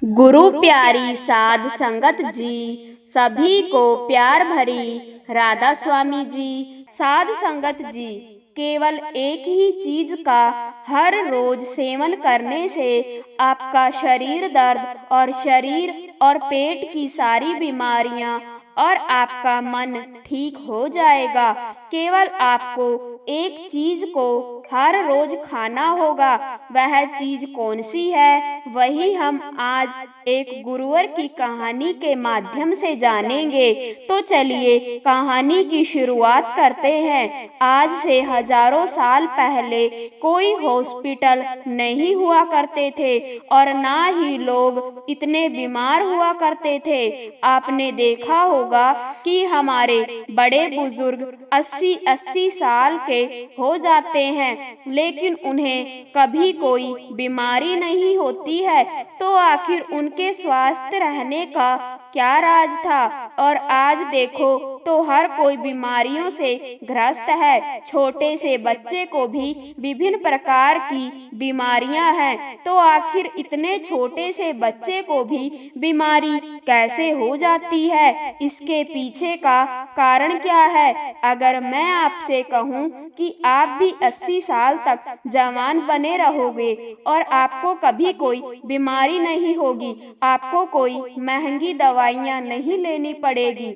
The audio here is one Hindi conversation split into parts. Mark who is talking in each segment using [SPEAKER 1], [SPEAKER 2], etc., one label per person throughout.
[SPEAKER 1] गुरु प्यारी साध संगत जी, सभी को प्यार भरी राधा स्वामी जी। साध संगत जी, केवल एक ही चीज का हर रोज सेवन करने से आपका शरीर दर्द और शरीर और पेट की सारी बीमारियां और आपका मन ठीक हो जाएगा। केवल आपको एक चीज को हर रोज खाना होगा। वह चीज कौन सी है, वही हम आज एक गुरुवर की कहानी के माध्यम से जानेंगे। तो चलिए कहानी की शुरुआत करते हैं। आज से हजारों साल पहले कोई हॉस्पिटल नहीं हुआ करते थे और ना ही लोग इतने बीमार हुआ करते थे। आपने देखा होगा कि हमारे बड़े बुजुर्ग 80-80 साल के हो जाते हैं, लेकिन उन्हें कभी कोई बीमारी नहीं होती है। तो आखिर उनके स्वस्थ रहने का क्या राज था? और आज देखो तो हर कोई बीमारियों से ग्रस्त है। छोटे से बच्चे को भी विभिन्न प्रकार की बीमारियां हैं। तो आखिर इतने छोटे से बच्चे को भी बीमारी कैसे हो जाती है? इसके पीछे का कारण क्या है? अगर मैं आपसे कहूं कि आप भी 80 साल तक जवान बने रहोगे और आपको कभी कोई बीमारी नहीं होगी, आपको कोई महंगी दवाइयाँ नहीं लेनी पड़ेगी,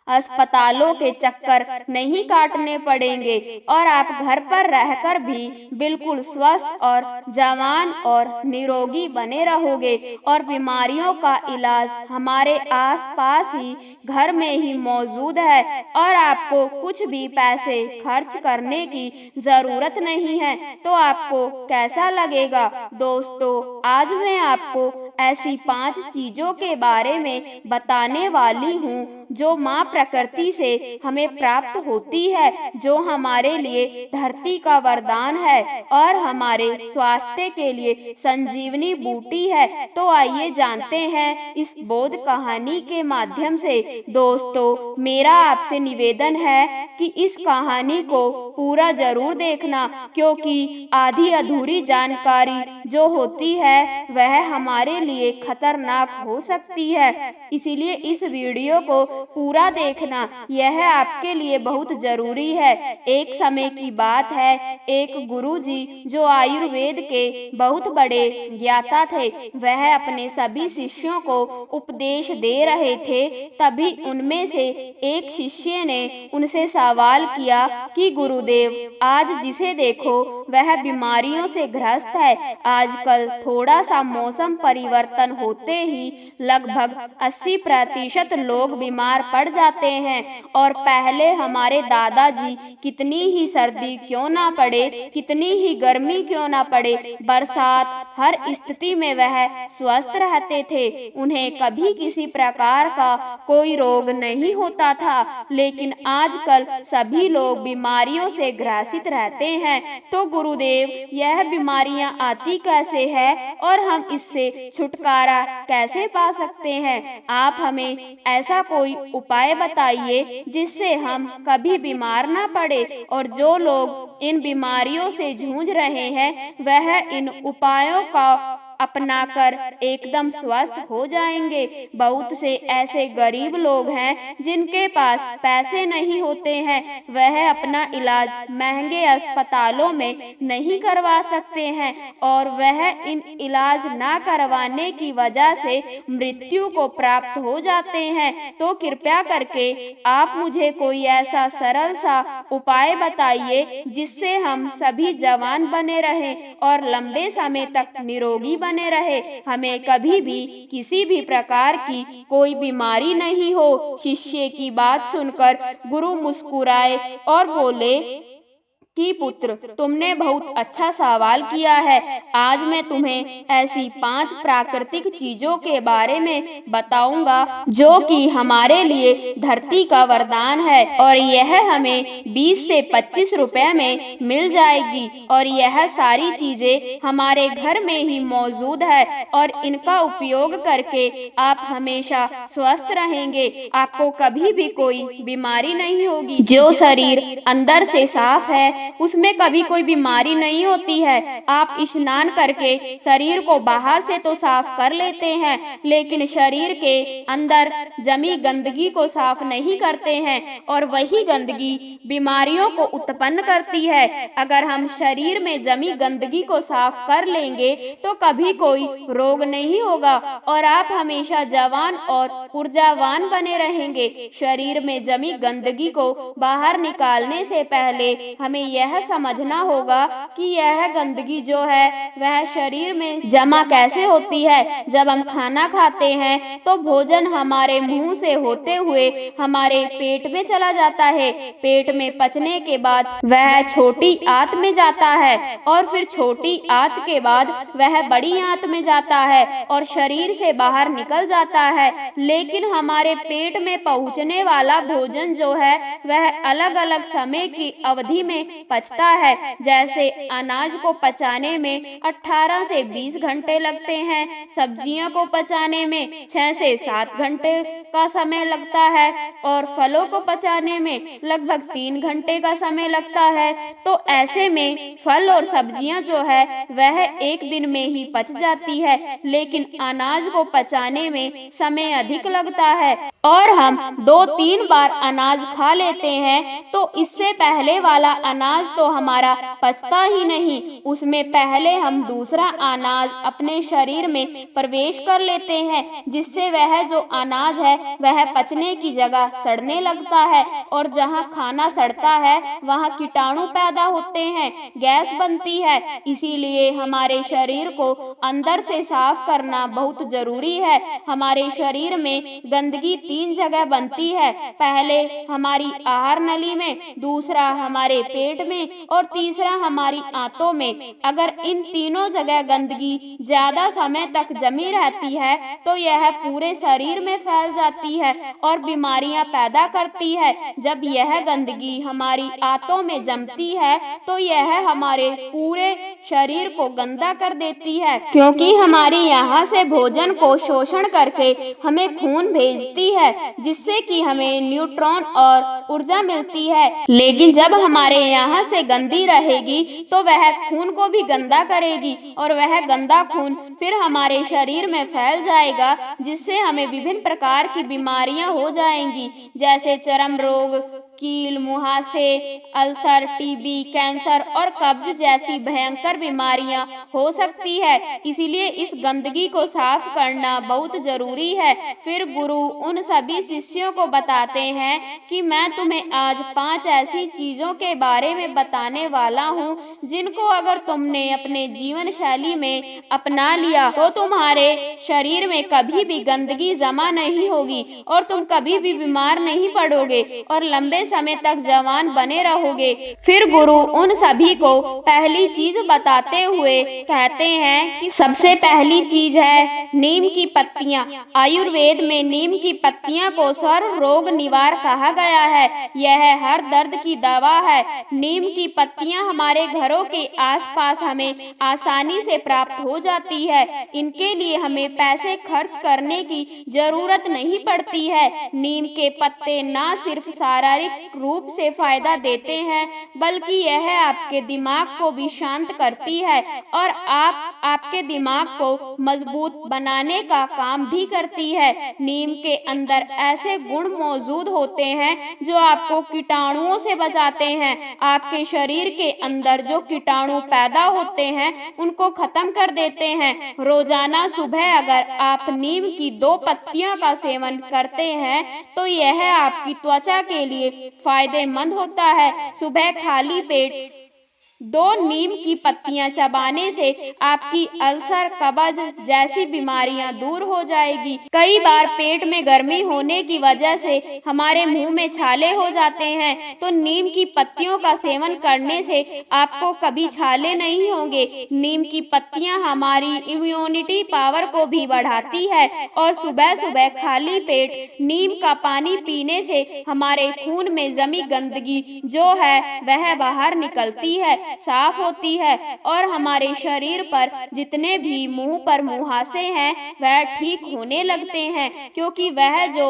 [SPEAKER 1] अस्पतालों के चक्कर नहीं काटने पड़ेंगे और आप घर पर रहकर भी बिल्कुल स्वस्थ और जवान और निरोगी बने रहोगे। और बीमारियों का इलाज हमारे आसपास ही घर में ही मौजूद है और आपको कुछ भी पैसे खर्च करने की जरूरत नहीं है। तो आपको कैसा लगेगा? दोस्तों, आज मैं आपको ऐसी 5 चीजों के बारे में बताने वाली हूँ जो माँ प्रकृति से हमें प्राप्त होती है, जो हमारे लिए धरती का वरदान है और हमारे स्वास्थ्य के लिए संजीवनी बूटी है। तो आइए जानते हैं इस बोध कहानी के माध्यम से। दोस्तों, मेरा आपसे निवेदन है कि इस कहानी को पूरा जरूर देखना, क्योंकि आधी अधूरी जानकारी जो होती है वह हमारे लिए खतरनाक हो सकती है। इसीलिए इस वीडियो को पूरा देखना, यह आपके लिए बहुत जरूरी है। एक समय की बात है, एक गुरुजी जो आयुर्वेद के बहुत बड़े ज्ञाता थे, वह अपने सभी शिष्यों को उपदेश दे रहे थे। तभी उनमें से एक शिष्य ने उनसे सवाल किया कि गुरुदेव, आज जिसे देखो वह बीमारियों से ग्रस्त है। आजकल थोड़ा सा मौसम परिवर्तन होते ही लगभग 80% लोग बीमार पड़ जाते हैं। और पहले हमारे दादाजी कितनी ही सर्दी क्यों ना पड़े, कितनी ही गर्मी क्यों ना पड़े, बरसात, हर स्थिति में वह स्वस्थ रहते थे। उन्हें कभी किसी प्रकार का कोई रोग नहीं होता था। लेकिन आजकल सभी लोग बीमारियों से ग्रसित रहते हैं। तो गुरुदेव, यह बीमारियां आती कैसे है और हम इससे छुटकारा कैसे पा सकते हैं? आप हमें ऐसा कोई उपाय बताइए जिससे हम कभी बीमार ना पड़े। और जो लोग इन बीमारियों से जूझ रहे हैं वह इन उपायों का अपनाकर एकदम स्वस्थ हो जाएंगे। बहुत से ऐसे गरीब लोग हैं जिनके पास पैसे नहीं होते हैं, वह अपना इलाज महंगे अस्पतालों में नहीं करवा सकते हैं और वह इन इलाज ना करवाने की वजह से मृत्यु को प्राप्त हो जाते हैं। तो कृपया करके आप मुझे कोई ऐसा सरल सा उपाय बताइए जिससे हम सभी जवान बने रहें और लंबे समय तक निरोगी बने रहे, हमें कभी भी किसी भी प्रकार की कोई बीमारी नहीं हो। शिष्य की बात सुनकर गुरु मुस्कुराए और बोले कि पुत्र, तुमने बहुत अच्छा सवाल किया है। आज मैं तुम्हें ऐसी 5 प्राकृतिक चीजों के बारे में बताऊंगा जो कि हमारे लिए धरती का वरदान है और यह हमें 20 से 25 रुपए में मिल जाएगी। और यह सारी चीजें हमारे घर में ही मौजूद है और इनका उपयोग करके आप हमेशा स्वस्थ रहेंगे। आपको कभी भी कोई बीमारी नहीं होगी। जो शरीर अंदर से साफ है उसमें कभी कोई बीमारी नहीं होती है। आप स्नान करके शरीर को बाहर से तो साफ कर लेते हैं, लेकिन शरीर के अंदर जमी गंदगी को साफ नहीं करते हैं और वही गंदगी बीमारियों को उत्पन्न करती है। अगर हम शरीर में जमी गंदगी को साफ कर लेंगे तो कभी कोई रोग नहीं होगा और आप हमेशा जवान और ऊर्जावान बने रहेंगे। शरीर में जमी गंदगी को बाहर निकालने से पहले हमें यह समझना होगा कि यह गंदगी जो है वह शरीर में जमा कैसे होती है। जब हम खाना खाते हैं तो भोजन हमारे मुंह से होते हुए हमारे पेट में चला जाता है। पेट में पचने के बाद वह छोटी आंत में जाता है और फिर छोटी आंत के बाद वह बड़ी आंत में जाता है और शरीर से बाहर निकल जाता है। लेकिन हमारे पेट में पहुंचने वाला भोजन जो है वह अलग अलग समय की अवधि में पचता है। जैसे अनाज को पचाने में 18 से 20 घंटे लगते हैं, सब्जियों को पचाने में 6 से 7 घंटे का समय लगता है और फलों को पचाने में लगभग 3 घंटे का समय लगता है। तो ऐसे में फल और सब्जियां जो है वह एक दिन में ही पच जाती है, लेकिन अनाज को पचाने में समय अधिक लगता है और हम 2-3 बार अनाज खा लेते हैं तो इससे पहले वाला अनाज तो हमारा पचता ही नहीं, उसमें पहले हम दूसरा अनाज अपने शरीर में प्रवेश कर लेते हैं, जिससे वह जो अनाज है वह पचने की जगह सड़ने लगता है और जहाँ खाना सड़ता है वहाँ कीटाणु पैदा होते हैं, गैस बनती है। इसीलिए हमारे शरीर को अंदर से साफ करना बहुत जरूरी है। हमारे शरीर में गंदगी 3 जगह बनती है, पहले हमारी आहार नली में, दूसरा हमारे पेट में और तीसरा हमारी आंतों में। अगर इन तीनों जगह गंदगी ज्यादा समय तक जमी रहती है तो यह पूरे शरीर में फैल जाती है और बीमारियां पैदा करती है। जब यह गंदगी हमारी आंतों में जमती है तो यह हमारे पूरे शरीर को गंदा कर देती है, क्योंकि हमारी यहाँ से भोजन को शोषण करके हमें खून भेजती है, जिससे कि हमें न्यूट्रॉन और ऊर्जा मिलती है। लेकिन जब हमारे यहाँ से गंदी रहेगी तो वह खून को भी गंदा करेगी और वह गंदा खून फिर हमारे शरीर में फैल जाएगा, जिससे हमें विभिन्न प्रकार की बीमारियां हो जाएंगी, जैसे चर्म रोग, कील, मुहासे, अल्सर, टीबी, कैंसर और कब्ज जैसी भयंकर बीमारियां हो सकती है। इसीलिए इस गंदगी को साफ करना बहुत जरूरी है। फिर गुरु उन सभी शिष्यों को बताते हैं कि मैं तुम्हें आज 5 ऐसी चीजों के बारे में बताने वाला हूँ, जिनको अगर तुमने अपने जीवन शैली में अपना लिया तो तुम्हारे शरीर में कभी भी गंदगी जमा नहीं होगी और तुम कभी भी बीमार नहीं पड़ोगे और लंबे समय तक जवान बने रहोगे। फिर गुरु उन सभी को पहली चीज बताते हुए कहते हैं कि सबसे पहली चीज है नीम की पत्तियां। आयुर्वेद में नीम की पत्तियां को सर्व रोग निवार कहा गया है। यह हर दर्द की दवा है। नीम की पत्तियां हमारे घरों के आसपास हमें आसानी से प्राप्त हो जाती है। इनके लिए हमें पैसे खर्च करने की जरूरत नहीं पड़ती है। नीम के पत्ते न सिर्फ शारीरिक रूप से फायदा देते हैं, बल्कि यह आपके दिमाग को भी शांत करती है और आपके दिमाग को मजबूत बनाने का काम भी करती है। नीम के अंदर ऐसे गुण मौजूद होते हैं जो आपको कीटाणुओं से बचाते हैं। आपके शरीर के अंदर जो कीटाणु पैदा होते हैं उनको खत्म कर देते हैं। रोजाना सुबह अगर आप नीम की 2 पत्तियों का सेवन करते हैं तो यह आपकी त्वचा के लिए फायदेमंद होता है। सुबह खाली पेट 2 नीम की पत्तियां चबाने से आपकी अल्सर, कब्ज जैसी बीमारियां दूर हो जाएगी। कई बार पेट में गर्मी होने की वजह से हमारे मुंह में छाले हो जाते हैं, तो नीम की पत्तियों का सेवन करने से आपको कभी छाले नहीं होंगे। नीम की पत्तियां हमारी इम्यूनिटी पावर को भी बढ़ाती है और सुबह सुबह खाली पेट नीम का पानी पीने से हमारे खून में जमी गंदगी जो है वह बाहर निकलती है, साफ होती है और हमारे शरीर पर जितने भी मुंह पर मुहासे हैं वह ठीक होने लगते हैं, क्योंकि वह जो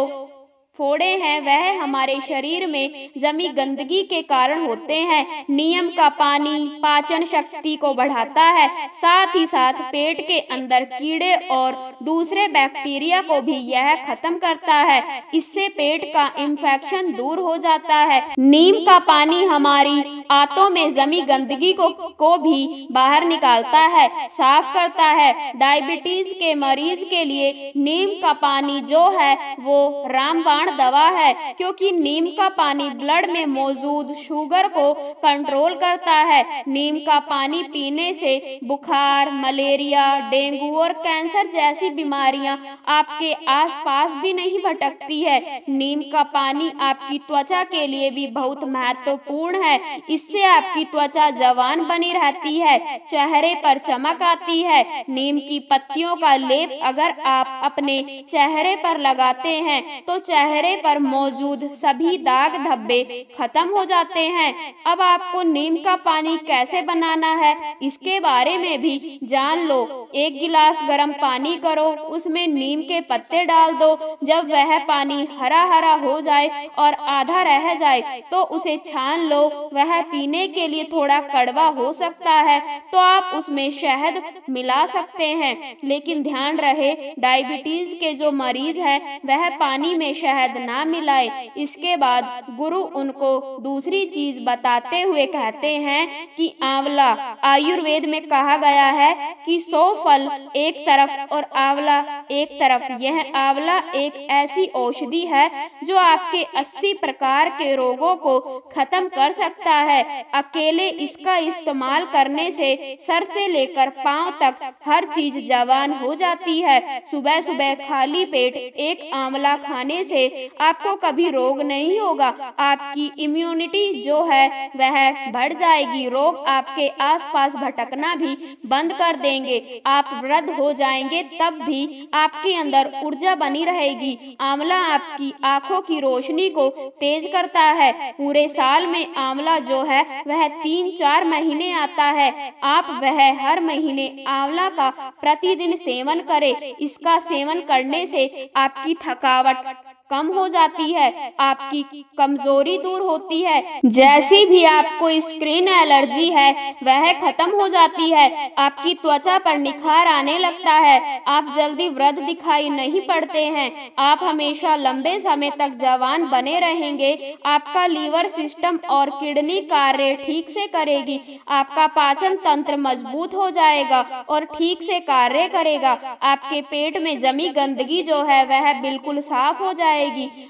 [SPEAKER 1] फोड़े हैं वह हमारे शरीर में जमी गंदगी के कारण होते हैं। नीम का पानी पाचन शक्ति को बढ़ाता है, साथ ही साथ पेट के अंदर कीड़े और दूसरे बैक्टीरिया को भी यह खत्म करता है। इससे पेट का इंफेक्शन दूर हो जाता है। नीम का पानी हमारी आंतों में जमी गंदगी को भी बाहर निकालता है, साफ करता है। डायबिटीज के मरीज के लिए नीम का पानी जो है वो रामबाण दवा है, क्योंकि नीम का पानी ब्लड में मौजूद शुगर को कंट्रोल करता है। नीम का पानी पीने से बुखार, मलेरिया, डेंगू और कैंसर जैसी बीमारियां आपके आसपास भी नहीं भटकती है। नीम का पानी आपकी त्वचा के लिए भी बहुत महत्वपूर्ण है। इससे आपकी त्वचा जवान बनी रहती है, चेहरे पर चमक आती है। नीम की पत्तियों का लेप अगर आप अपने चेहरे पर लगाते हैं तो चेहरे पर मौजूद सभी दाग धब्बे खत्म हो जाते हैं। अब आपको नीम का पानी कैसे बनाना है इसके बारे में भी जान लो। 1 गिलास गर्म पानी करो, उसमें नीम के पत्ते डाल दो। जब वह पानी हरा हरा हो जाए और आधा रह जाए तो उसे छान लो। वह पीने के लिए थोड़ा कड़वा हो सकता है तो आप उसमें शहद मिला सकते हैं, लेकिन ध्यान रहे डायबिटीज के जो मरीज हैं वह पानी में शहद ना मिलाए। इसके बाद गुरु उनको दूसरी चीज बताते हुए कहते हैं कि आंवला, आयुर्वेद में कहा गया है कि 100 फल एक तरफ और आंवला एक तरफ। यह आंवला एक ऐसी औषधि है जो आपके 80 प्रकार के रोगों को खत्म कर सकता है। अकेले इसका इस्तेमाल करने से सर से लेकर पांव तक हर चीज जवान हो जाती है। सुबह सुबह खाली पेट एक आंवला खाने से आपको कभी रोग नहीं होगा। आपकी इम्यूनिटी जो है वह बढ़ जाएगी। रोग आपके आसपास भटकना भी बंद कर देंगे। आप वृद्ध हो जाएंगे तब भी आपके अंदर ऊर्जा बनी रहेगी। आंवला आपकी आंखों की रोशनी को तेज करता है। पूरे साल में आंवला जो है वह 3-4 महीने आता है। आप वह हर महीने आंवला का प्रतिदिन सेवन करें। इसका सेवन करने से आपकी थकावट कम हो जाती है, आपकी कमजोरी दूर होती है। जैसी भी आपको स्किन एलर्जी है वह खत्म हो जाती है। आपकी त्वचा पर निखार आने लगता है। आप जल्दी वृद्ध दिखाई नहीं पड़ते हैं। आप हमेशा लंबे समय तक जवान बने रहेंगे। आपका लीवर सिस्टम और किडनी कार्य ठीक से करेगी। आपका पाचन तंत्र मजबूत हो जाएगा और ठीक से कार्य करेगा। आपके पेट में जमी गंदगी जो है वह बिल्कुल साफ हो जाएगी।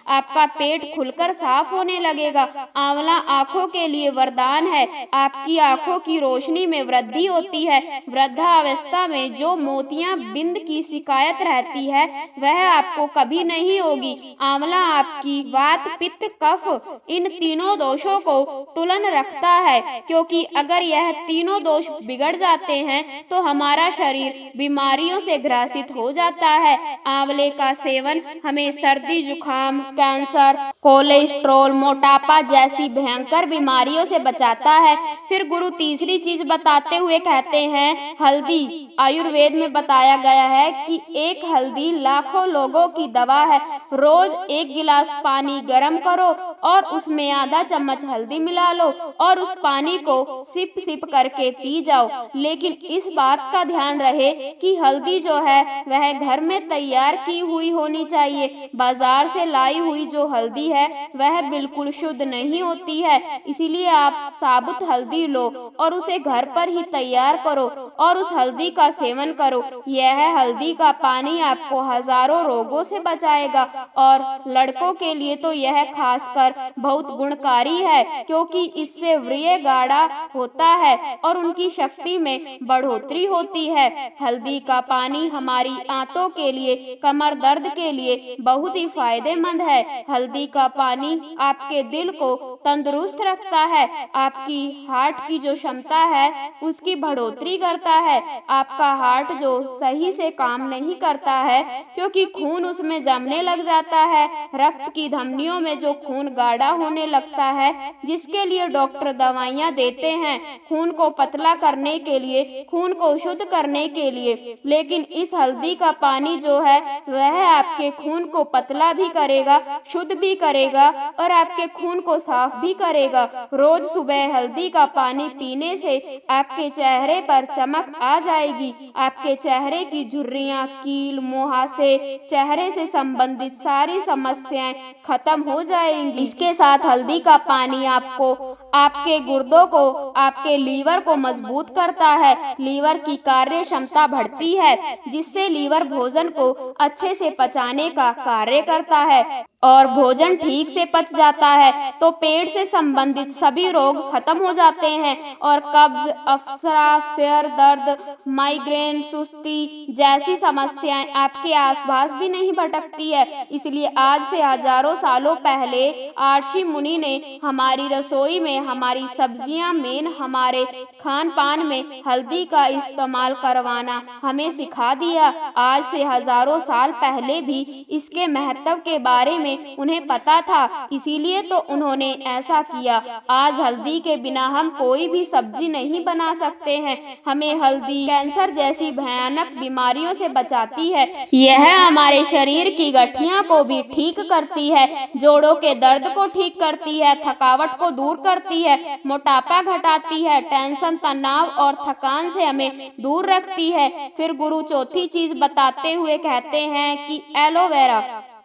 [SPEAKER 1] आपका पेट खुलकर साफ होने लगेगा। आंवला आंखों के लिए वरदान है। आपकी आंखों की रोशनी में वृद्धि होती है। वृद्धावस्था में जो मोतियां बिंद की शिकायत रहती है वह आपको कभी नहीं होगी। आंवला आपकी वात, पित्त, कफ इन तीनों दोषों को तुलन रखता है, क्योंकि अगर यह तीनों दोष बिगड़ जाते हैं तो हमारा शरीर बीमारियों से ग्रसित हो जाता है। आंवले का सेवन हमें सर्दी, जुकाम, कैंसर, कोलेस्ट्रॉल, मोटापा जैसी भयंकर बीमारियों से बचाता है। फिर गुरु तीसरी चीज बताते हुए कहते हैं हल्दी। आयुर्वेद में बताया गया है कि एक हल्दी लाखों लोगों की दवा है। रोज 1 गिलास पानी गर्म करो और उसमें आधा चम्मच हल्दी मिला लो और उस पानी को सिप सिप करके पी जाओ। लेकिन इस बात का ध्यान रहे कि हल्दी जो है वह घर में तैयार की हुई होनी चाहिए। बाजार से लाई हुई जो हल्दी है वह बिल्कुल शुद्ध नहीं होती है। इसीलिए आप साबुत हल्दी लो और उसे घर पर ही तैयार करो और उस हल्दी का सेवन करो। यह हल्दी का पानी आपको हजारों रोगों से बचाएगा और लड़कों के लिए तो यह खासकर बहुत गुणकारी है, क्योंकि इससे वीर्य गाढ़ा होता है और उनकी शक्ति में बढ़ोतरी होती है। हल्दी का पानी हमारी आंतों के लिए, कमर दर्द के लिए बहुत ही फायदेमंद है। हल्दी का पानी आपके दिल को तंदुरुस्त रखता है। आपकी हार्ट की जो क्षमता है उसकी बढ़ोतरी करता है। आपका हार्ट जो सही से काम नहीं करता है क्योंकि खून उसमें जमने लग जाता है, रक्त की धमनियों में जो खून गाढ़ा होने लगता है, जिसके लिए डॉक्टर दवाइयाँ देते हैं खून को पतला करने के लिए, खून को शुद्ध करने के लिए। लेकिन इस हल्दी का पानी जो है वह आपके खून को पतला भी करेगा, शुद्ध भी करेगा और आपके खून को साफ भी करेगा। रोज सुबह हल्दी का पानी पीने से आपके चेहरे पर चमक आ जाएगी। आपके चेहरे की झुर्रियां, कील, मुहासे, चेहरे से संबंधित सारी समस्याएं खत्म हो जाएंगी। इसके साथ हल्दी का पानी आपको, आपके गुर्दों को, आपके लीवर को मजबूत करता है। लीवर की कार्य क्षमता बढ़ती है, जिससे लीवर भोजन को अच्छे से पचाने का कार्य करता है और भोजन ठीक से पच जाता है तो पेट से संबंधित सभी रोग खत्म हो जाते हैं और कब्ज, अफसरा, सिर दर्द, माइग्रेन, सुस्ती जैसी समस्याएं आपके आसपास भी नहीं भटकती है। इसलिए आज से हजारों सालों पहले आर्षि मुनि ने हमारी रसोई में, हमारी सब्जियां में, हमारे खान पान में हल्दी का इस्तेमाल करवाना हमें सिखा दिया। आज से हजारों साल पहले भी इसके महत्व के बारे में उन्हें पता था, इसीलिए तो उन्होंने ऐसा किया। आज हल्दी के बिना हम कोई भी सब्जी नहीं बना सकते हैं। हमें हल्दी कैंसर जैसी भयानक बीमारियों से बचाती है। यह हमारे शरीर की गठिया को भी ठीक करती है, जोड़ों के दर्द को ठीक करती है, थकावट को दूर करती है, मोटापा घटाती है, टेंशन, तनाव और थकान से हमें दूर रखती है। फिर गुरु चौथी चीज बताते हुए कहते हैं कि एलोवेरा।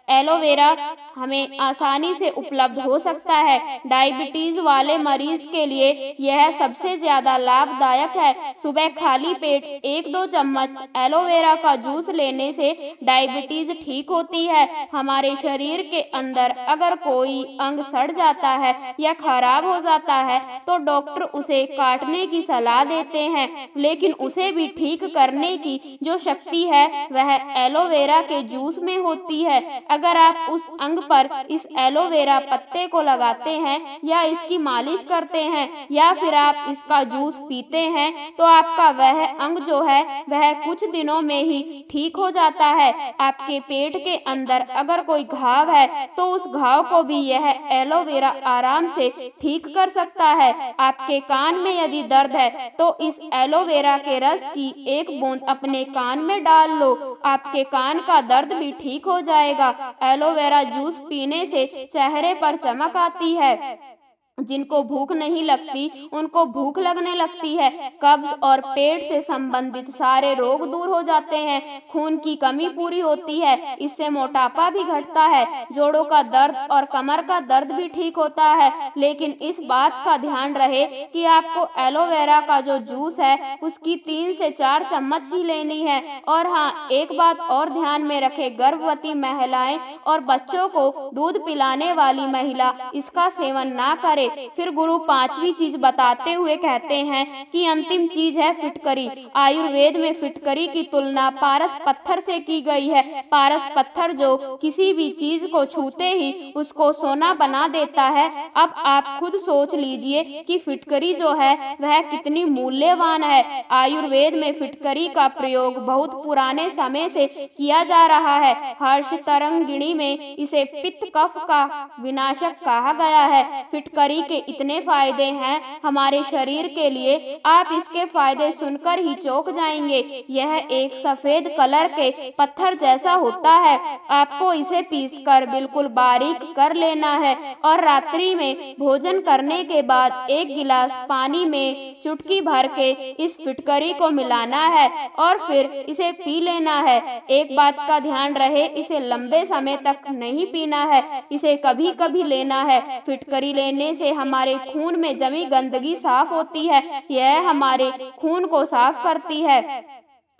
[SPEAKER 1] एलोवेरा हमें आसानी से उपलब्ध हो सकता है। डायबिटीज वाले मरीज के लिए यह सबसे ज्यादा लाभदायक है। सुबह खाली पेट 1-2 चम्मच एलोवेरा का जूस लेने से डायबिटीज ठीक होती है। हमारे शरीर के अंदर अगर कोई अंग सड़ जाता है या खराब हो जाता है तो डॉक्टर उसे काटने की सलाह देते हैं, लेकिन उसे भी ठीक करने की जो शक्ति है वह एलोवेरा के जूस में होती है। अगर आप उस अंग पर इस एलोवेरा पत्ते को लगाते हैं या इसकी मालिश करते हैं या फिर आप इसका जूस पीते हैं तो आपका वह अंग जो है वह कुछ दिनों में ही ठीक हो जाता है। आपके पेट के अंदर अगर कोई घाव है तो उस घाव को भी यह एलोवेरा आराम से ठीक कर सकता है। आपके कान में यदि दर्द है तो इस एलोवेरा के रस की 1 बूंद अपने कान में डाल लो, आपके कान का दर्द भी ठीक हो जाएगा। एलोवेरा जूस पीने से चेहरे पर चमक आती है। जिनको भूख नहीं लगती उनको भूख लगने लगती है। कब्ज और पेट से संबंधित सारे रोग दूर हो जाते हैं। खून की कमी पूरी होती है, इससे मोटापा भी घटता है। जोड़ों का दर्द और कमर का दर्द भी ठीक होता है। लेकिन इस बात का ध्यान रहे कि आपको एलोवेरा का जो जूस है उसकी 3 से 4 चम्मच ही लेनी है। और हाँ, एक बात और ध्यान में रखे, गर्भवती महिलाएं और बच्चों को दूध पिलाने वाली महिला इसका सेवन ना करे। फिर गुरु 5वीं चीज बताते हुए कहते हैं कि अंतिम चीज है फिटकरी। आयुर्वेद में फिटकरी की तुलना पारस पत्थर से की गई है। पारस पत्थर जो किसी भी चीज को छूते ही उसको सोना बना देता है। अब आप खुद सोच लीजिए कि फिटकरी जो है वह कितनी मूल्यवान है। आयुर्वेद में फिटकरी का प्रयोग बहुत पुराने समय से किया जा रहा है। हर्ष तरंगिणी में इसे पित्त कफ का विनाशक कहा गया है। फिटकरी के इतने फायदे हैं हमारे शरीर के लिए, आप इसके फायदे सुनकर ही चौंक जाएंगे। यह एक सफेद कलर के पत्थर जैसा होता है। आपको इसे पीसकर बिल्कुल बारीक कर लेना है और रात्रि में भोजन करने के बाद 1 गिलास पानी में चुटकी भर के इस फिटकरी को मिलाना है और फिर इसे पी लेना है। एक बात का ध्यान रहे, इसे लंबे समय तक नहीं पीना है, इसे कभी कभी लेना है। फिटकरी लेने से हमारे खून में जमी गंदगी साफ होती है। यह हमारे खून को साफ करती है।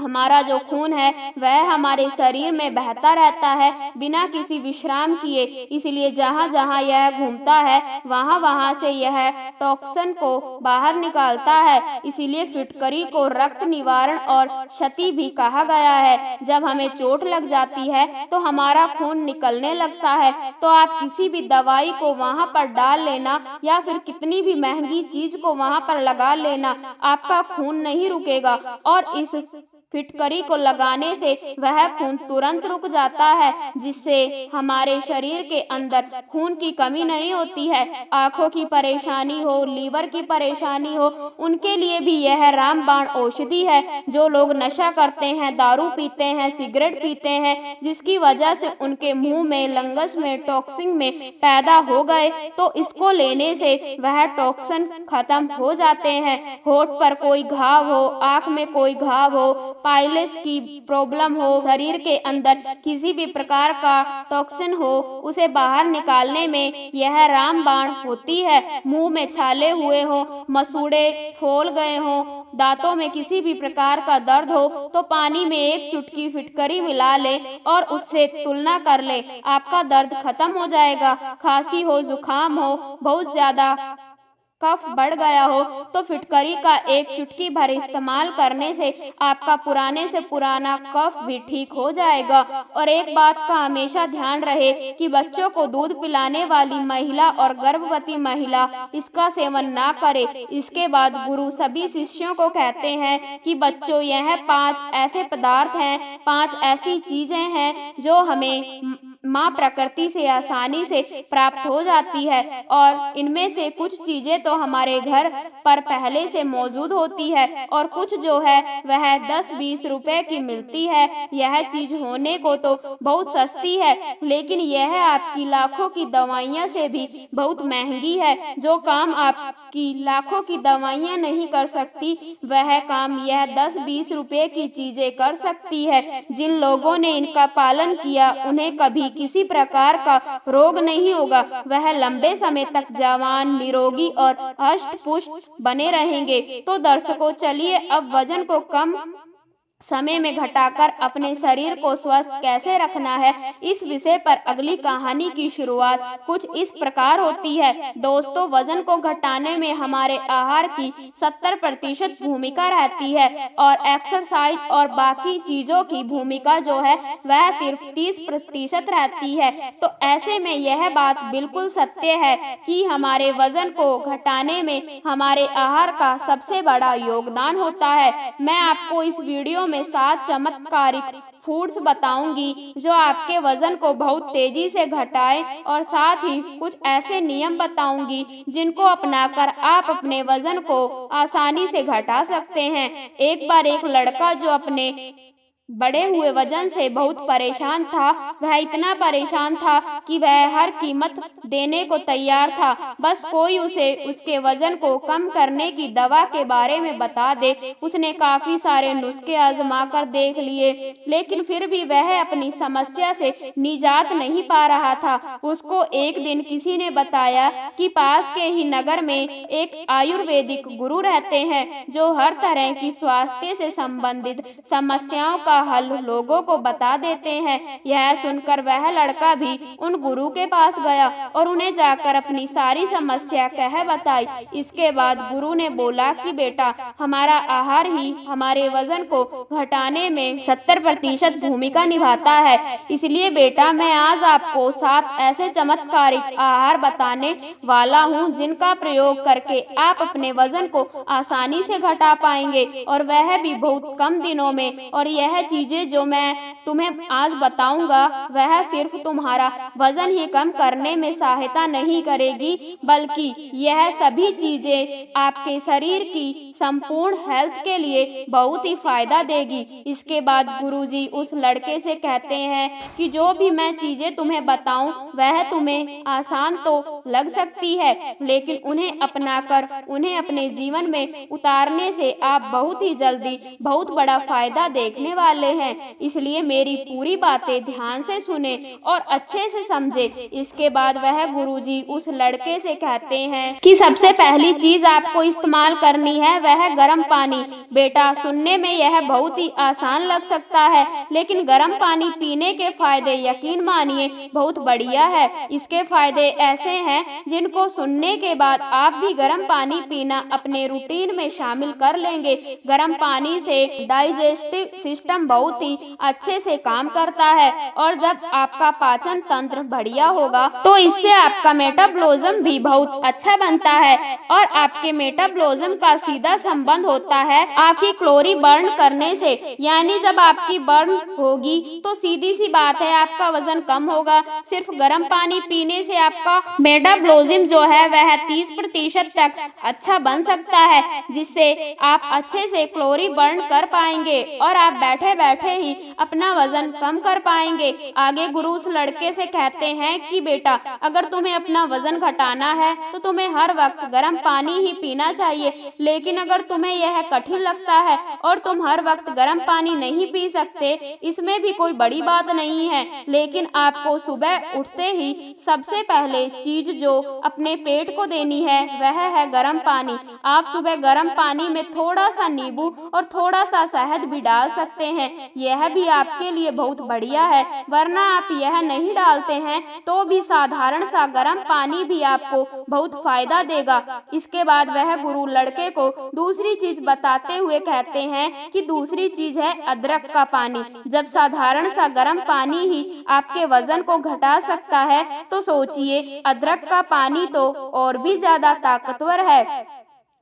[SPEAKER 1] हमारा जो खून है वह हमारे शरीर में बहता रहता है बिना किसी विश्राम किए, इसलिए जहाँ जहाँ यह घूमता है वहाँ वहाँ से यह टॉक्सिन को बाहर निकालता है। इसीलिए फिटकरी को रक्त निवारण और क्षति भी कहा गया है। जब हमें चोट लग जाती है तो हमारा खून निकलने लगता है तो आप किसी भी दवाई को वहाँ पर डाल लेना या फिर कितनी भी महंगी चीज को वहाँ पर लगा लेना, आपका खून नहीं रुकेगा और इस फिटकरी को लगाने से वह खून तुरंत रुक जाता है, जिससे हमारे शरीर के अंदर खून की कमी नहीं होती है। आंखों की परेशानी हो, लीवर की परेशानी हो, उनके लिए भी यह रामबाण औषधि है। जो लोग नशा करते हैं, दारू पीते हैं, सिगरेट पीते हैं, जिसकी वजह से उनके मुंह में, लंगस में, टॉक्सिन में पैदा हो गए, तो इसको लेने से वह टॉक्सिन खत्म हो जाते हैं। होठ पर कोई घाव हो, आंख में कोई घाव हो, पाइल्स की प्रॉब्लम हो, शरीर के अंदर किसी भी प्रकार का टॉक्सिन हो, उसे बाहर निकालने में यह रामबाण होती है। मुंह में छाले हुए हो, मसूड़े फूल गए हो, दांतों में किसी भी प्रकार का दर्द हो, तो पानी में एक चुटकी फिटकरी मिला ले और उससे तुलना कर ले, आपका दर्द खत्म हो जाएगा। खांसी हो, जुकाम हो, बहुत ज्यादा कफ बढ़ गया हो, तो फिटकरी का एक चुटकी भर इस्तेमाल करने से आपका पुराने से पुराना कफ भी ठीक हो जाएगा। और एक बात का हमेशा ध्यान रहे कि बच्चों को दूध पिलाने वाली महिला और गर्भवती महिला इसका सेवन ना करे। इसके बाद गुरु सभी शिष्यों को कहते हैं कि बच्चों, यह 5 ऐसे पदार्थ हैं, 5 ऐसी चीजें हैं जो हमें माँ प्रकृति से आसानी से प्राप्त हो जाती है, और इनमें से कुछ चीजें तो हमारे घर पर पहले से मौजूद होती है और कुछ जो है वह 10-20 रुपए की मिलती है। यह चीज होने को तो बहुत सस्ती है, लेकिन यह आपकी लाखों की दवाइयाँ से भी बहुत महंगी है। जो काम आपकी लाखों की दवाइयाँ नहीं कर सकती, वह काम यह 10-20 रुपए की चीजें कर सकती है। जिन लोगों ने इनका पालन किया, उन्हें कभी किसी प्रकार का रोग नहीं होगा। वह लंबे समय तक जवान, निरोगी और हष्ट पुष्ट बने रहेंगे। तो दर्शकों, चलिए अब वजन को कम समय में घटाकर अपने शरीर को स्वस्थ कैसे रखना है, इस विषय पर अगली कहानी की शुरुआत कुछ इस प्रकार होती है। दोस्तों, वजन को घटाने में हमारे आहार की 70% भूमिका रहती है और एक्सरसाइज और बाकी चीजों की भूमिका जो है वह सिर्फ 30% रहती है। तो ऐसे में यह बात बिल्कुल सत्य है कि हमारे वजन को घटाने में हमारे आहार का सबसे बड़ा योगदान होता है। मैं आपको इस वीडियो में 7 चमत्कारिक फूड्स बताऊंगी जो आपके वजन को बहुत तेजी से घटाए, और साथ ही कुछ ऐसे नियम बताऊंगी जिनको अपनाकर आप अपने वजन को आसानी से घटा सकते हैं। एक बार एक लड़का जो अपने बढ़े हुए वजन से बहुत परेशान था, वह इतना परेशान था कि वह हर कीमत देने को तैयार था, बस कोई उसे उसके वजन को कम करने की दवा के बारे में बता दे। उसने काफी सारे नुस्खे आजमा कर देख लिए, लेकिन फिर भी वह अपनी समस्या से निजात नहीं पा रहा था। उसको एक दिन किसी ने बताया कि पास के ही नगर में एक आयुर्वेदिक गुरु रहते हैं जो हर तरह की स्वास्थ्य से संबंधित समस्याओं का हल लोगों को बता देते हैं। यह सुनकर वह लड़का भी उन गुरु के पास गया और उन्हें जाकर अपनी सारी समस्या कह बताई। इसके बाद गुरु ने बोला कि बेटा, हमारा आहार ही हमारे वजन को घटाने में 70% भूमिका निभाता है। इसलिए बेटा, मैं आज आपको 7 ऐसे चमत्कारिक आहार बताने वाला हूँ जिनका प्रयोग करके आप अपने वजन को आसानी से घटा पाएंगे, और वह भी बहुत कम दिनों में। और यह चीजें जो मैं तुम्हें आज बताऊंगा वह सिर्फ तुम्हारा वजन ही कम करने में सहायता नहीं करेगी, बल्कि यह सभी चीजें आपके शरीर की संपूर्ण हेल्थ के लिए बहुत ही फायदा देगी। इसके बाद गुरुजी उस लड़के से कहते हैं कि जो भी मैं चीजें तुम्हें बताऊं वह तुम्हें आसान तो लग सकती है, लेकिन उन्हें अपनाकर उन्हें अपने जीवन में उतारने से आप बहुत ही जल्दी बहुत बड़ा फायदा देखने वाले हैं। इसलिए मेरी पूरी बातें ध्यान से सुने और अच्छे से समझे। इसके बाद वह गुरुजी उस लड़के से कहते हैं कि सबसे पहली चीज आपको इस्तेमाल करनी है वह गर्म पानी। बेटा, सुनने में यह बहुत ही आसान लग सकता है, लेकिन गर्म पानी पीने के फायदे यकीन मानिए बहुत बढ़िया है। इसके फायदे ऐसे हैं जिनको सुनने के बाद आप भी गर्म पानी पीना अपने रूटीन में शामिल कर लेंगे। गर्म पानी से डाइजेस्टिव सिस्टम बहुत ही अच्छे से काम करता है। और जब आपका पाचन तंत्र बढ़िया होगा तो इससे आपका मेटाबॉलिज्म भी बहुत अच्छा बनता है और आपके मेटाबॉलिज्म का सीधा संबंध होता है आपकी कैलोरी बर्न करने से। यानी जब आपकी बर्न होगी तो सीधी सी बात है आपका वजन कम होगा। सिर्फ गर्म पानी पीने से आपका मेटाबॉलिज्म जो है वह 30% तक अच्छा बन सकता है, जिससे आप अच्छे से कैलोरी बर्न कर पाएंगे और आप बैठे बैठे ही अपना वजन कम कर पाएंगे। आगे गुरु उस लड़के से कहते हैं कि बेटा, अगर तुम्हें अपना वजन घटाना है तो तुम्हें हर वक्त गर्म पानी ही पीना चाहिए। लेकिन अगर तुम्हें यह कठिन लगता है और तुम हर वक्त गर्म पानी नहीं पी सकते, इसमें भी कोई बड़ी बात नहीं है। लेकिन आपको सुबह उठते ही सबसे पहले चीज जो अपने पेट को देनी है वह है गर्म पानी। आप सुबह गर्म पानी में थोड़ा सा नींबू और थोड़ा सा शहद भी डाल सकते हैं, यह भी आपके लिए बहुत बढ़िया है। वरना आप यह नहीं डालते हैं तो भी साधारण सा गर्म पानी भी आपको बहुत फायदा देगा। इसके बाद वह गुरु लड़के को दूसरी चीज बताते हुए कहते हैं कि दूसरी चीज है अदरक का पानी। जब साधारण सा गर्म पानी ही आपके वजन को घटा सकता है तो सोचिए अदरक का पानी तो और भी ज्यादा ताकतवर है।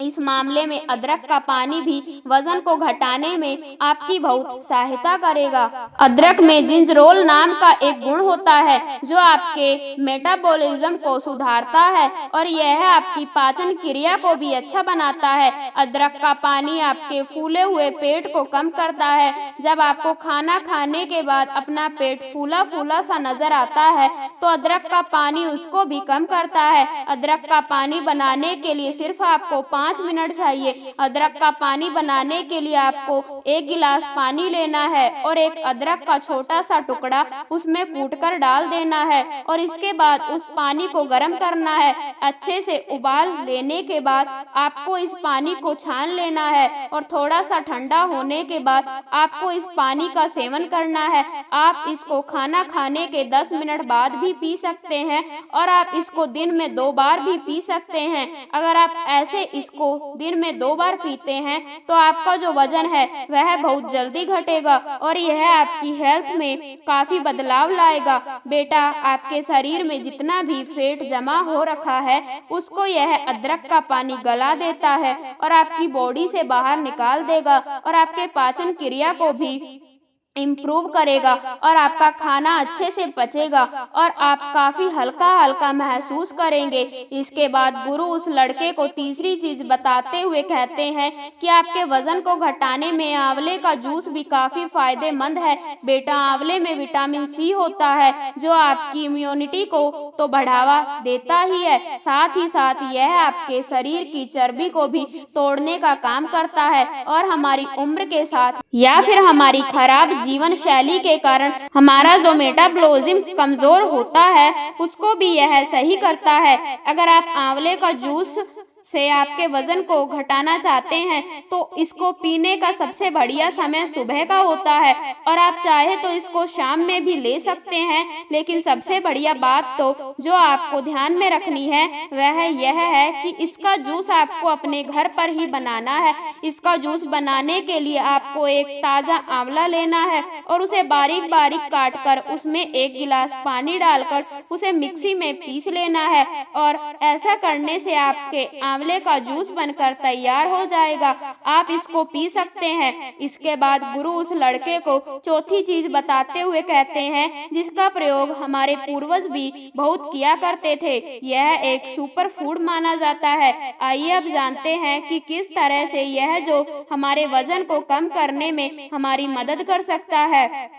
[SPEAKER 1] इस मामले में अदरक का पानी भी वजन को घटाने में आपकी बहुत सहायता करेगा। अदरक में जिंजरोल नाम का एक गुण होता है जो आपके मेटाबॉलिज्म को सुधारता है और यह आपकी पाचन क्रिया को भी अच्छा बनाता है। अदरक का पानी आपके फूले हुए पेट को कम करता है। जब आपको खाना खाने के बाद अपना पेट फूला फूला सा नजर आता है तो अदरक का पानी उसको भी कम करता है। अदरक का पानी बनाने के लिए सिर्फ आपको 5 मिनट चाहिए। अदरक का पानी बनाने के लिए आपको 1 गिलास पानी लेना है और एक अदरक का छोटा सा टुकड़ा उसमें कूटकर डाल देना है और इसके बाद उस पानी को गर्म करना है। अच्छे से उबाल लेने के बाद आपको इस पानी को छान लेना है और थोड़ा सा ठंडा होने के बाद आपको इस पानी का सेवन करना है। आप इसको खाना खाने के 10 मिनट बाद भी पी सकते हैं और आप इसको दिन में 2 बार भी पी सकते हैं। अगर आप ऐसे इसको दिन में 2 बार पीते हैं तो आपका जो वजन है वह बहुत जल्दी घटेगा और यह आपकी हेल्थ में काफी बदलाव लाएगा। बेटा, आपके शरीर में जितना भी फैट जमा हो रखा है उसको यह अदरक का पानी गला देता है और आपकी बॉडी से बाहर निकाल देगा और आपके पाचन क्रिया को भी इम्प्रूव करेगा और आपका खाना अच्छे से पचेगा और आप काफी हल्का हल्का महसूस करेंगे। इसके बाद गुरु उस लड़के को तीसरी चीज बताते हुए कहते हैं कि आपके वजन को घटाने में आंवले का जूस भी काफी फायदेमंद है। बेटा, आंवले में विटामिन सी होता है जो आपकी इम्यूनिटी को तो बढ़ावा देता ही है, साथ ही साथ यह आपके शरीर की चर्बी को भी तोड़ने का काम करता है और हमारी उम्र के साथ या फिर हमारी खराब जीवन शैली के कारण हमारा जो मेटाबॉलिज्म कमजोर होता है उसको भी यह सही करता है। अगर आप आंवले का जूस से आपके वजन को घटाना चाहते हैं तो इसको पीने का सबसे बढ़िया समय सुबह का होता है और आप चाहे तो इसको शाम में भी ले सकते हैं। लेकिन सबसे बढ़िया बात तो जो आपको ध्यान में रखनी है वह यह है कि इसका जूस आपको अपने घर पर ही बनाना है। इसका जूस बनाने के लिए आपको एक ताज़ा आंवला लेना है और उसे बारीक बारीक काट कर उसमें 1 गिलास पानी डालकर उसे मिक्सी में पीस लेना है और ऐसा करने से आपके आंवले का जूस बनकर तैयार हो जाएगा। आप इसको पी सकते हैं। इसके बाद गुरु उस लड़के को चौथी चीज बताते हुए कहते हैं जिसका प्रयोग हमारे पूर्वज भी बहुत किया करते थे। यह एक सुपर फूड माना जाता है। आइए अब जानते हैं कि किस तरह से यह जो हमारे वजन को कम करने में हमारी मदद कर सकता है।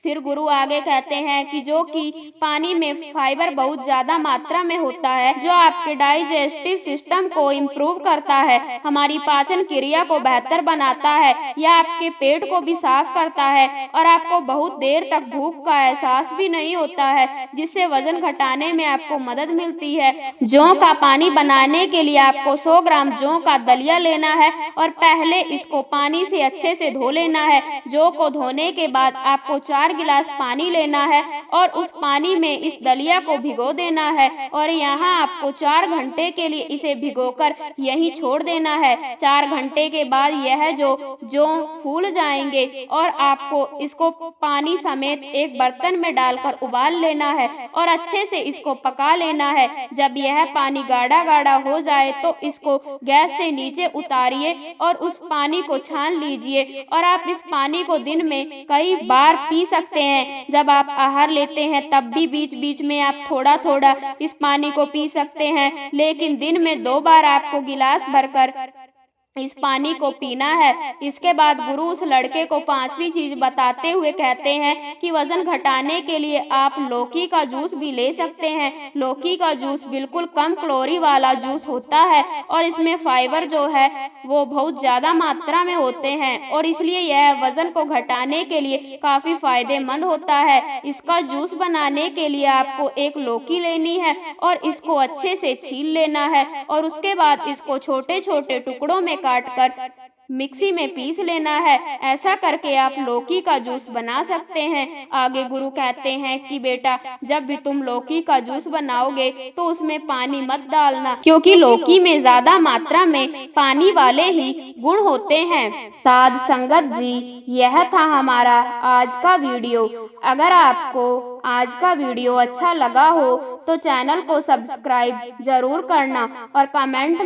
[SPEAKER 1] फिर गुरु आगे कहते हैं कि जो कि पानी में फाइबर बहुत ज्यादा मात्रा में होता है जो आपके डाइजेस्टिव सिस्टम को इम्प्रूव करता है, हमारी पाचन क्रिया को बेहतर बनाता है, यह आपके पेट को भी साफ करता है और आपको बहुत देर तक भूख का एहसास भी नहीं होता है, जिससे वजन घटाने में आपको मदद मिलती है। जौ का पानी बनाने के लिए आपको 100 ग्राम जौ का दलिया लेना है और पहले इसको पानी से अच्छे से धो लेना है। जौ को धोने के बाद आपको 4 4 गिलास पानी लेना है और उस पानी में इस दलिया को भिगो देना है और यहाँ आपको 4 घंटे के लिए इसे भिगोकर यहीं छोड़ देना है। 4 घंटे के बाद यह जो फूल जाएंगे और आपको इसको पानी समेत एक बर्तन में डालकर उबाल लेना है और अच्छे से इसको पका लेना है। जब यह पानी गाढ़ा गाढ़ा हो जाए तो इसको गैस से नीचे उतारिए और उस पानी को छान लीजिए और आप इस पानी को दिन में कई बार पी सकते हैं। जब आप आहार लेते हैं तब भी बीच बीच में आप थोड़ा थोड़ा इस पानी को पी सकते हैं, लेकिन दिन में 2 बार आपको गिलास भरकर इस पानी को पीना है। इसके बाद गुरु उस लड़के को 5वीं चीज बताते हुए कहते हैं कि वजन घटाने के लिए आप लौकी का जूस भी ले सकते हैं। लौकी का जूस बिल्कुल कम कैलोरी वाला जूस होता है और इसमें फाइबर जो है वो बहुत ज्यादा मात्रा में होते हैं और इसलिए यह वजन को घटाने के लिए काफी फायदेमंद होता है। इसका जूस बनाने के लिए आपको एक लौकी लेनी है और इसको अच्छे से छील लेना है और उसके बाद इसको छोटे छोटे टुकड़ों में काटकर मिक्सी में पीस लेना है। ऐसा करके आप लौकी का जूस बना सकते हैं। आगे गुरु कहते हैं कि बेटा, जब भी तुम लौकी का जूस बनाओगे तो उसमें पानी मत डालना, क्योंकि लौकी में ज्यादा मात्रा में पानी वाले ही गुण होते हैं। साध संगत जी, यह था हमारा आज का वीडियो। अगर आपको आज का वीडियो अच्छा लगा हो तो चैनल को सब्सक्राइब जरूर करना और कमेंट